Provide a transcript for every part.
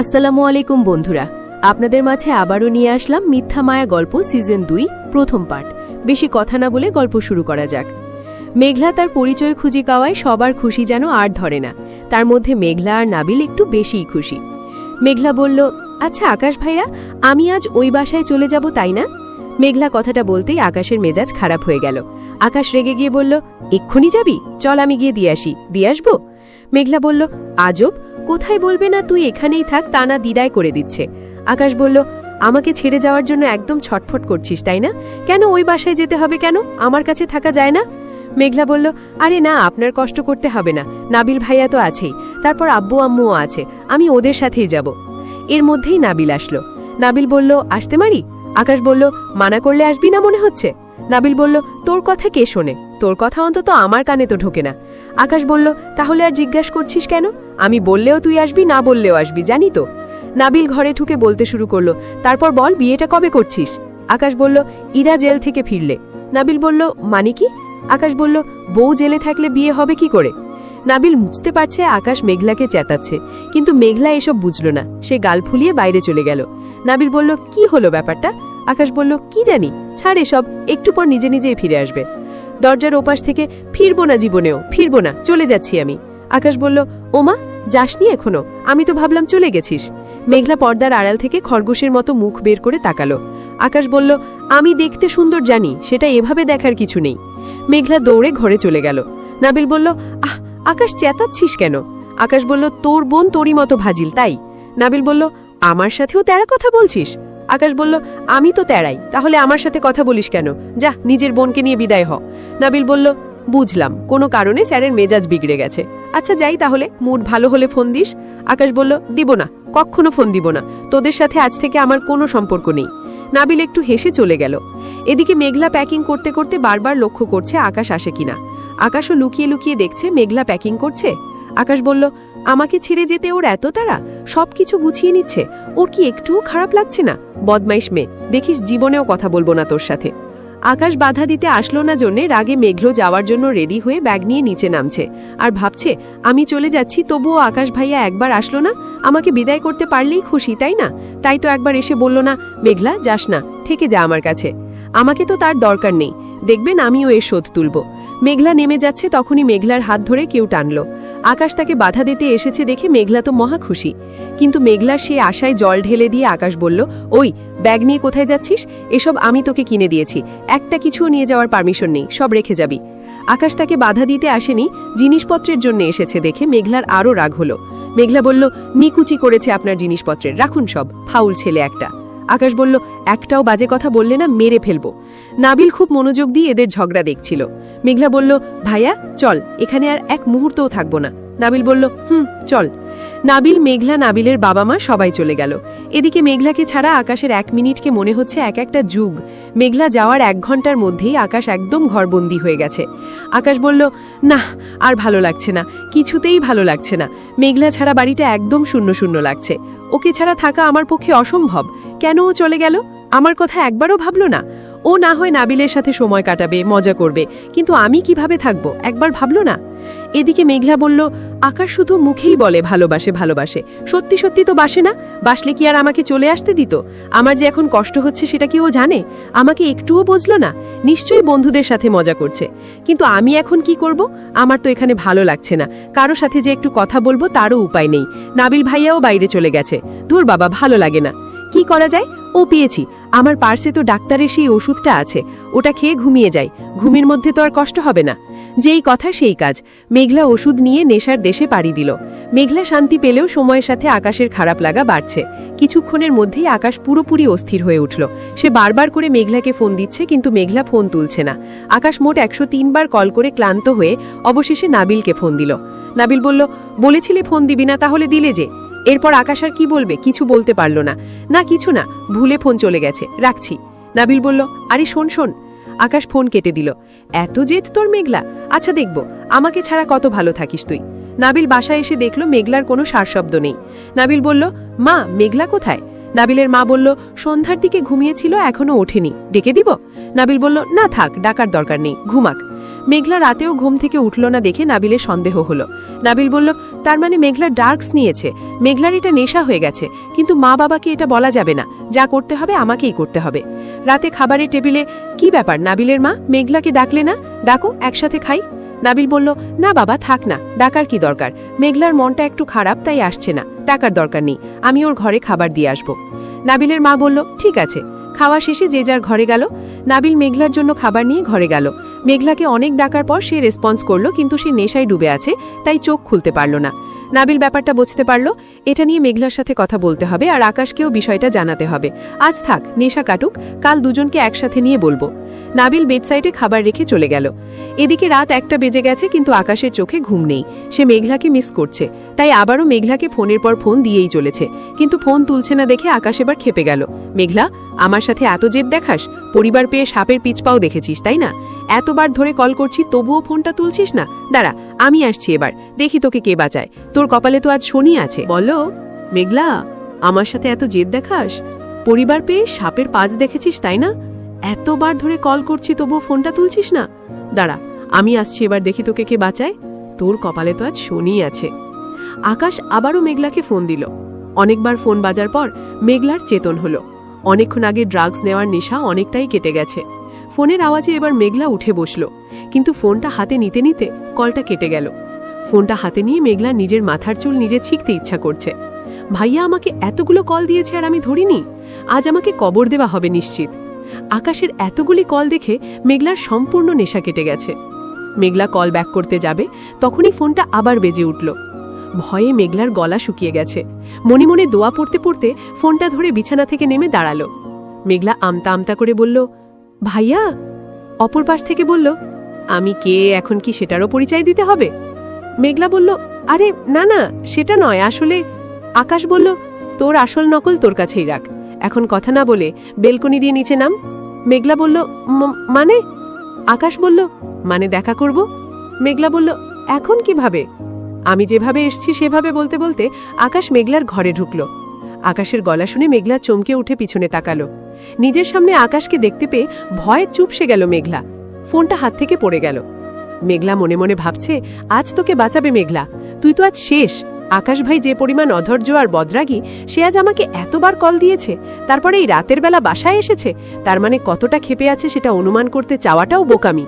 আসসালামু আলাইকুম বন্ধুরা, আপনাদের মাঝে আবারও নিয়ে আসলাম মিথ্যা মায়া গল্প সিজন 2 প্রথম পার্ট। বেশি কথা না বলে গল্প শুরু করা যাক। মেঘলা তার পরিচয় খুঁজে পাওয়ায় সবার খুশি যেন আর ধরে না। তার মধ্যে মেঘলা আর নাবিল একটু বেশিই খুশি। মেঘলা বলল, আচ্ছা আকাশ ভাইয়া, আমি আজ ওই বাসায় চলে যাব তাই না? মেঘলা কথাটা বলতেই আকাশের মেজাজ খারাপ হয়ে গেল। আকাশ রেগে গিয়ে বলল, এক্ষুনি যাবি? চল আমি গিয়ে দিয়ে আসবো। মেঘলা বলল, আজব, কোথায় বলবে না তুই এখানেই থাক, তা না দিদাই করে দিচ্ছে। আকাশ বলল, আমাকে ছেড়ে যাওয়ার জন্য একদম ছটফট করছিস তাই না? কেন ওই বাসায় যেতে হবে? কেন আমার কাছে থাকা যায় না? মেঘলা বলল, আরে না, আপনার কষ্ট করতে হবে না, নাবিল ভাইয়া তো আছেই, তারপর আব্বু আম্মুও আছে, আমি ওদের সাথেই যাব। এর মধ্যেই নাবিল আসলো। নাবিল বলল, আসতে মারি? আকাশ বলল, মানা করলে আসবি না মনে হচ্ছে। নাবিল বলল, তোর কথা কে শোনে? তোর কথা অন্তত আমার কানে তো ঢোকে না। আকাশ বলল, তাহলে আর জিজ্ঞাসা করছিস কেন? আমি বললেও তুই আসবি, না বললেও আসবি, জানি তো। নাবিল ঘরে ঢুকে বলতে শুরু করলো, তারপর বল, বিয়েটা কবে করছিস? আকাশ বলল, ইরা জেল থেকে ফিরলে। নাবিল বলল, মানে কি? আকাশ বলল, বউ জেলে থাকলে বিয়ে হবে কি করে? নাবিল বুঝতে পারছে আকাশ মেঘলাকে চেতাচ্ছে, কিন্তু মেঘলা এসব বুঝল না। সে গাল ফুলিয়ে বাইরে চলে গেল। নাবিল বলল, কি হলো ব্যাপারটা? আকাশ বলল, কি জানি, ছাড় এসব, একটু পর নিজে নিজেই ফিরে আসবে। দরজার ওপাশ থেকে, ফিরবো না, জীবনেও ফিরবো না, চলে যাচ্ছি আমি। আকাশ বলল, ওমা, যাসনি এখনো? আমি তো ভাবলাম চলে গেছিস। মেঘলা পর্দার আড়াল থেকে খরগোশের মতো মুখ বের করে তাকালো। আকাশ বলল, আমি দেখতে সুন্দর জানি, সেটা এভাবে দেখার কিছু নেই। মেঘলা দৌড়ে ঘরে চলে গেল। নাবিল বলল, আহ, আকাশ চেতাচ্ছিস কেন? আকাশ বলল, তোর বোন তোরই মতো ভাজিল তাই। নাবিল বলল, আমার সাথেও তেরা কথা বলছিস? আকাশ বলল, আমি তো তেরাই, তাহলে আমার সাথে কথা বলিস কেন? যা, নিজের বোনকে নিয়ে বিদায় হ। নাবিল বলল, বুঝলাম, কোনো কারণে স্যারের মেজাজ বিগড়ে গেছে। আচ্ছা যাই তাহলে, মুড ভালো হলে ফোন দিস। আকাশ বলল, দিব না, কখনো ফোন দিব না, তোদের সাথে আজ থেকে আমার কোনো সম্পর্ক নেই। নাবিল একটু হেসে চলে গেল। এদিকে মেঘলা প্যাকিং করতে করতে বারবার লক্ষ্য করছে আকাশ আসে কিনা। আকাশও লুকিয়ে লুকিয়ে দেখছে মেঘলা প্যাকিং করছে। আকাশ বলল, আমাকে ছেড়ে যেতে ওর এত তাড়া? সবকিছু গুছিয়ে নিচ্ছে, ওর কি একটুও খারাপ লাগছে না? বদমাইশ মেয়ে, দেখিস জীবনেও কথা বলবো না তোর সাথে। আকাশ বাধা দিতে আসলো না জন্যে রাগে মেঘলো যাওয়ার জন্য রেডি হয়ে ব্যাগ নিয়ে নিচে নামছে আর ভাবছে, আমি চলে যাচ্ছি, তবুও আকাশ ভাইয়া একবার আসলো না, আমাকে বিদায় করতে পারলেই খুশি তাই না? তাই তো একবার এসে বলল না, মেঘলা যাস না, থেকে যা আমার কাছে, আমাকে তো তার দরকার নেই, দেখবেন আমিও এর শোধ তুলব। মেঘলা নেমে যাচ্ছে, তখনই মেঘলার হাত ধরে কেউ টানল। আকাশ তাকে বাধা দিতে এসেছে দেখে মেঘলা তো মহা খুশি, কিন্তু মেঘলার সেই আশায় জল ঢেলে দিয়ে আকাশ বলল, ওই ব্যাগ নিয়ে কোথায় যাচ্ছিস? এসব আমি তোকে কিনে দিয়েছি, একটা কিছুও নিয়ে যাওয়ার পারমিশন নেই, সব রেখে যাবি। আকাশ তাকে বাধা দিতে আসেনি, জিনিসপত্রের জন্য এসেছে দেখে মেঘলার আরও রাগ হলো। মেঘলা বলল, নিকুচি করেছে আপনার জিনিসপত্রের, রাখুন সব, ফাউল ছেলে একটা। আকাশ বলল, একটাও বাজে কথা বললে না মেরে ফেলবো। নাবিল খুব মনোযোগ দিয়ে এদের ঝগড়া দেখছিল। মেঘলা বলল, ভাইয়া চল, এখানে আর এক মুহূর্তও থাকবো না। নাবিল বলল, চল। নাবিল, মেঘলা, নাবিলের বাবা মা সবাই চলে গেল। এদিকে মেঘলাকে ছাড়া আকাশের 1 মিনিটকে মনে হচ্ছে এক একটা যুগ। মেঘলা যাওয়ার 1 ঘন্টার মধ্যেই আকাশ একদম ঘরবন্দি হয়ে গেছে। আকাশ বলল, না, আর ভালো লাগছে না, কিছুতেই ভালো লাগছে না। মেঘলা ছাড়া বাড়িটা একদম শূন্য শূন্য লাগছে। ওকে ছাড়া থাকা আমার পক্ষে অসম্ভব। কেন ও চলে গেল? আমার কথা একবারও ভাবলো না? ও না হয় নাবিলের সাথে সময় কাটাবে, মজা করবে, কিন্তু আমি কিভাবে থাকবো একবার ভাবলো না? এদিকে মেঘলা বলল, আকাশ শুধু মুখেই বলে ভালোবাসে ভালোবাসে, সত্যি সত্যি তো বাসে না। বাসলে কি আর আমাকে চলে আসতে দিত? আমার যে এখন কষ্ট হচ্ছে সেটা কি ও জানে? আমাকে একটুও বুঝলো না। নিশ্চয়ই বন্ধুদের সাথে মজা করছে, কিন্তু আমি এখন কি করব? আমার তো এখানে ভালো লাগছে না, কারো সাথে যে একটু কথা বলবো তারও উপায় নেই। নাবিল ভাইয়াও বাইরে চলে গেছে। ধুর বাবা, ভালো লাগে না। কি করা যায়? ও পেয়েছি, আমার পার্সে তো ডাক্তারের সেই ওষুধটা আছে, ওটা খেয়ে ঘুমিয়ে যাই, ঘুমের মধ্যে তো আর কষ্ট হবে না। যেই কথা সেই কাজ, মেঘলা ওষুধ নিয়ে নেশার দেশে পাড়ি দিল। মেঘলা শান্তি পেলেও সময়ের সাথে আকাশের খারাপ লাগা বাড়ছে। কিছুক্ষণের মধ্যেই আকাশ পুরোপুরি অস্থির হয়ে উঠল। সে বারবার করে মেঘলাকে ফোন দিচ্ছে, কিন্তু মেঘলা ফোন তুলছে না। আকাশ মোট 103 বার কল করে ক্লান্ত হয়ে অবশেষে নাবিলকে ফোন দিল। নাবিল বলল, বলেছিলে ফোন দিবি না, তাহলে দিলে যে? এরপর আকাশ আর কি বলবে, কিছু বলতে পারল না। না কিছু না, ভুলে ফোন চলে গেছে, রাখছি। নাবিল বলল, আরে শোন শোন। আকাশ ফোন কেটে দিল। এত জেদ তোর মেঘলা? আচ্ছা দেখব, আমাকে ছাড়া কত ভালো থাকিস তুই। নাবিল বাসায় এসে দেখল মেঘলার কোনো সারশব্দ নেই। নাবিল বলল, মা, মেঘলা কোথায়? নাবিলের মা বলল, সন্ধ্যার দিকে ঘুমিয়েছিল, এখনো ওঠেনি, ডেকে দিব? নাবিল বলল, না থাক, ডাকার দরকার নেই, ঘুমাক। মেঘলা রাতেও ঘুম থেকে উঠল না দেখে নাবিলের সন্দেহ হলো। নাবিল বলল, তার মানে মেঘলা ড্রাগস নিয়েছে, মেঘলার এটা নেশা হয়ে গেছে, কিন্তু মা বাবাকে এটা বলা যাবে না, যা করতে হবে আমাকেই করতে হবে। রাতে খাবারের টেবিলে, কি ব্যাপার নাবিলের মা, মেঘলাকে ডাকলে না? ডাকো, একসাথে খাই। নাবিল বলল, না বাবা থাক না, ডাকার কি দরকার, মেঘলার মনটা একটু খারাপ তাই আসছে না, ডাকার দরকার নেই, আমি ওর ঘরে খাবার দিয়ে আসব। নাবিলের মা বলল, ঠিক আছে। খাওয়া শেষে যে যার ঘরে গেল। নাবিল মেঘলার জন্য খাবার নিয়ে ঘরে গেল। মেঘলাকে অনেক ডাকার পর সে রেসপন্স করলো, কিন্তু সে নেশায় ডুবে আছে, তাই চোখ খুলতে পারল না। নাবিল ব্যাপারটা বুঝতে পারল, এটা নিয়ে মেঘলার সাথে কথা বলতে হবে আর আকাশকেও বিষয়টা জানাতে হবে। আজ থাক, নেশা কাটুক, কাল দুজনকে একসাথে নিয়ে বলবো। নাবিল বেডসাইডে খাবার রেখে চলে গেল। এদিকে রাত 1টা বেজে গেছে, কিন্তু আকাশের চোখে ঘুম নেই। সে মেঘলাকে মিস করছে, তাই আবারও মেঘলাকে ফোনের পর ফোন দিয়েই চলেছে, কিন্তু ফোন তুলছে না দেখে আকাশ এবার ক্ষেপে গেল। মেঘলা, আমার সাথে এত জেদ দেখাস? পরিবার পেয়ে সাপের পিছপাও দেখেছিস তাই না? এতবার ধরে কল করছি তবুও ফোনটা তুলছিস না? দাঁড়া, আমি আসছি, এবার দেখি তোকে কে বাঁচায়। তোর কপালে তো আজ শনি আছে। বলো মেঘলা, আমার সাথে এত জেদ দেখাস? পরিবার পেয়ে সাপের পাঁচ দেখেছিস তাই না? এতবার ধরে কল করছি তবুও ফোনটা তুলছিস না? দাঁড়া, আমি আসছি, এবার দেখি তোকে কে বাঁচায়। তোর কপালে তো আজ শনি আছে। আকাশ আবারও মেঘলাকে ফোন দিল। অনেকবার ফোন বাজার পর মেঘলার চেতন হলো। অনেকক্ষণ আগে ড্রাগস নেওয়ার নেশা অনেকটাই কেটে গেছে। ফোনের আওয়াজে এবার মেঘলা উঠে বসল, কিন্তু ফোনটা হাতে নিতে নিতে কলটা কেটে গেল। ফোনটা হাতে নিয়ে মেঘলা নিজের মাথার চুল নিজে ছিঁকতে ইচ্ছা করছে। ভাইয়া আমাকে এতগুলো কল দিয়েছে আর আমি ধরিনি, আজ আমাকে কবর দেওয়া হবে নিশ্চিত। আকাশের এতগুলি কল দেখে মেঘলার সম্পূর্ণ নেশা কেটে গেছে। মেঘলা কল ব্যাক করতে যাবে, তখনই ফোনটা আবার বেজে উঠল। ভয়ে মেঘলার গলা শুকিয়ে গেছে। মনে মনে দোয়া পড়তে পড়তে ফোনটা ধরে বিছানা থেকে নেমে দাঁড়ালো। মেঘলা আমতা আমতা করে বলল, ভাইয়া। অপর পাশ থেকে বলল, আমি কে, এখন কি সেটারও পরিচয় দিতে হবে? মেঘলা বলল, আরে না না, সেটা নয় আসলে। আকাশ বলল, তোর আসল নকল তোর কাছেই রাখ, এখন কথা না বলে বেলকনি দিয়ে নিচে নাম। মেঘলা বলল, মানে? আকাশ বলল, মানে দেখা করব। মেঘলা বলল, এখন কিভাবে? আমি যেভাবে এসছি সেভাবে বলতে বলতে আকাশ মেঘলার ঘরে ঢুকল। আকাশের গলা শুনে মেঘলা চমকে উঠে পিছনে তাকালো। নিজের সামনে আকাশকে দেখতে পেয়ে ভয়ে চুপসে গেল মেঘলা। ফোনটা হাত থেকে পড়ে গেল। মেঘলা মনে মনে ভাবছে, আজ তোকে বাঁচাবে মেঘলা, তুই তো আজ শেষ। আকাশ ভাই যে পরিমাণ অধৈর্য আর বদরাগী, সে আজ আমাকে এতবার কল দিয়েছে, তারপরে এই রাতের বেলা বাসায় এসেছে, তার মানে কতটা ক্ষেপে আছে সেটা অনুমান করতে চাওয়াটাও বোকামি।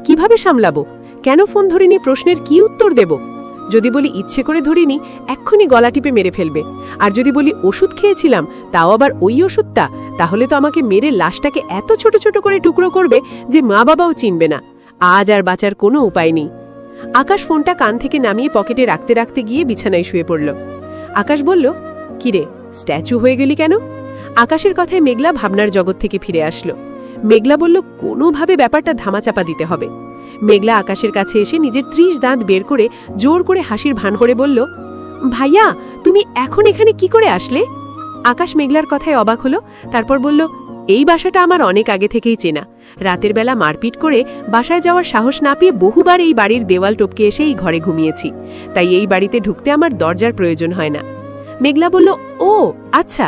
কিভাবে সামলাবো? কেন ফোন ধরিনি? প্রশ্নের কি উত্তর দেব? যদি বলি ইচ্ছে করে ধরিনি, এক্ষুনি গলা টিপে মেরে ফেলবে। আর যদি বলি ওষুধ খেয়েছিলাম, তাও আবার ওই ওষুধটা, তাহলে তো আমাকে মেরে লাশটাকে এত ছোট ছোট করে টুকরো করবে যে মা বাবাও চিনবে না। আজ আর বাঁচার কোনো উপায় নেই। আকাশ ফোনটা কান থেকে নামিয়ে পকেটে রাখতে রাখতে গিয়ে বিছানায় শুয়ে পড়ল। আকাশ বলল, কিরে, স্ট্যাচু হয়ে গেলি কেন? আকাশের কথায় মেঘলা ভাবনার জগৎ থেকে ফিরে আসলো। মেঘলা বলল, কোনোভাবে ব্যাপারটা ধামাচাপা দিতে হবে। মেঘলা আকাশের কাছে এসে নিজের 30 দাঁত বের করে জোর করে হাসির ভান করে বলল, ভাইয়া তুমি এখন এখানে কি করে আসলে? আকাশ মেঘলার কথায় অবাক হলো, তারপর বলল, এই বাসাটা আমার অনেক আগে থেকেই চেনা। রাতের বেলা মারপিট করে বাসায় যাওয়ার সাহস না পেয়ে বহুবার এই বাড়ির দেওয়াল টপকে এসে এই ঘরে ঘুমিয়েছি, তাই এই বাড়িতে ঢুকতে আমার দরজার প্রয়োজন হয় না। মেঘলা বলল, ও আচ্ছা,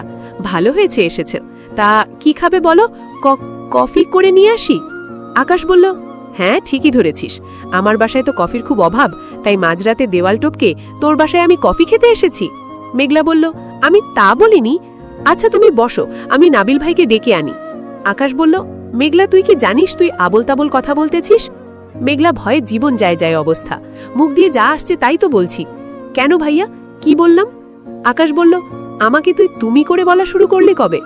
ভালো হয়েছে এসেছে। তা কি খাবে বলো, কফি করে নিয়ে আসি? আকাশ বলল, হ্যাঁ ঠিকই ধরেছিস, আমার বাসায় তো কফির খুব অভাব, তাই মাঝরাতে দেওয়াল টপকে তোর বাসায় আমি কফি খেতে এসেছি। মেঘলা বলল, আমি তা বলিনি। আচ্ছা তুমি বসো, আমি নাবিল ভাইকে ডেকে আনি। আকাশ বলল, মেঘলা তুই কি জানিস তুই আবল তাবল কথা বলতেছিস? মেঘলা ভয়ে জীবন যায় যায় অবস্থা, মুখ দিয়ে যা আসছে তাই তো বলছি। কেন ভাইয়া, কি বললাম? আকাশ বলল, আমাকে তুই তুমি করে বলা শুরু করলি কবে?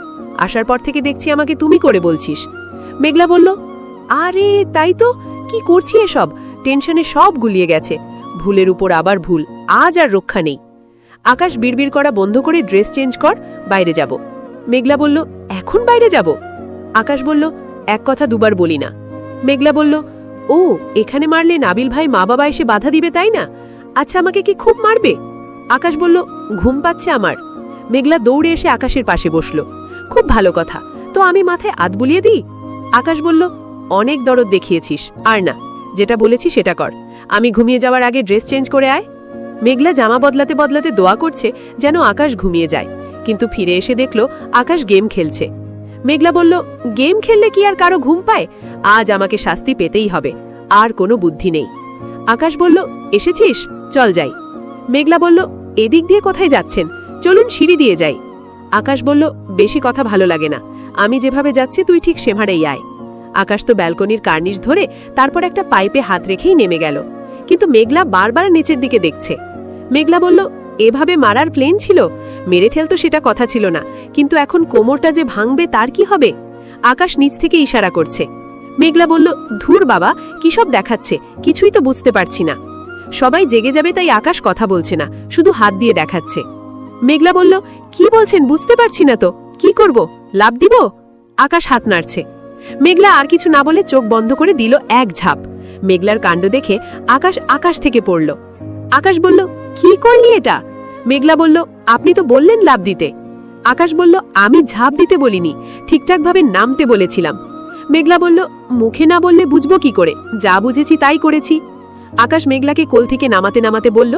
আসার পর থেকে দেখছি আমাকে তুমি করে বলছিস। মেঘলা বলল, আরে তাই তো, কি করছি এসব, টেনশনে সব গুলিয়ে গেছে, ভুলের উপর আবার ভুল, আজ আর রক্ষা নেই। আকাশ বিড়বিড় করা বন্ধ করে ড্রেস চেঞ্জ কর, বাইরে যাব। মেঘলা বলল, এখন বাইরে যাব? আকাশ বলল, এক কথা দুবার বলি না। মেঘলা বলল, ও এখানে মারলে নাবিল ভাই মা বাবা এসে বাধা দিবে তাই না? আচ্ছা আমাকে কি খুব মারবে? আকাশ বলল, ঘুম পাচ্ছে আমার। মেঘলা দৌড়ে এসে আকাশের পাশে বসল। খুব ভালো কথা, তো আমি মাথায় আত বুলিয়ে দিই? আকাশ বলল, অনেক দরদ দেখিয়েছিস, আর না, যেটা বলেছি সেটা কর। আমি ঘুমিয়ে যাওয়ার আগে ড্রেস চেঞ্জ করে আয়। মেঘলা জামা বদলাতে বদলাতে দোয়া করছে যেন আকাশ ঘুমিয়ে যায়, কিন্তু ফিরে এসে দেখল আকাশ গেম খেলছে। মেঘলা বলল, গেম খেললে কি আর কারো ঘুম পায়? আজ আমাকে শাস্তি পেতেই হবে, আর কোনো বুদ্ধি নেই। আকাশ বলল, এসেছিস, চল যাই। মেঘলা বলল, এদিক দিয়ে কোথায় যাচ্ছেন? চলুন সিঁড়ি দিয়ে যাই। আকাশ বলল, বেশি কথা ভালো লাগে না, আমি যেভাবে যাচ্ছি তুই ঠিক সেভাবেই আয়। আকাশ তো ব্যালকনির কার্নিশ ধরে তারপর একটা পাইপে হাত রেখেই নেমে গেল, কিন্তু মেঘলা বারবার নিচের দিকে দেখছে। মেঘলা বলল, এভাবে মারার প্লেন ছিল, মেরে ফেলতো সেটা কথা ছিল না, কিন্তু এখন কোমরটা যে ভাঙবে তার কি হবে? আকাশ নিচ থেকে ইশারা করছে। মেঘলা বলল, ধুর বাবা, কি সব দেখাচ্ছে, কিছুই তো বুঝতে পারছি না। সবাই জেগে যাবে তাই আকাশ কথা বলছে না, শুধু হাত দিয়ে দেখাচ্ছে। মেঘলা বলল, কি বলছেন বুঝতে পারছি না তো, কি করব, লাফ দিব? আকাশ হাত নাড়ছে। মেঘলা আর কিছু না বলে চোখ বন্ধ করে দিল এক ঝাঁপ। মেঘলার কাণ্ড দেখে আকাশ থেকে পড়ল। আকাশ বলল, কি করলি এটা? মেঘলা বলল, আপনি তো বললেন লাফ দিতে। আকাশ বলল, আমি ঝাঁপ দিতে বলিনি, ঠিকঠাকভাবে নামতে বলেছিলাম। মেঘলা বলল, মুখে না বললে বুঝবো কি করে, যা বুঝেছি তাই করেছি। আকাশ মেঘলাকে কোল থেকে নামাতে নামাতে বলল,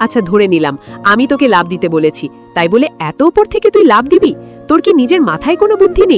আচ্ছা ধরে নিলাম আমি তোকে লাফ দিতে বলেছি, তাই বলে এত উপর থেকে তুই লাফ দিবি? তোর কি নিজের মাথায় কোনো বুদ্ধি নেই?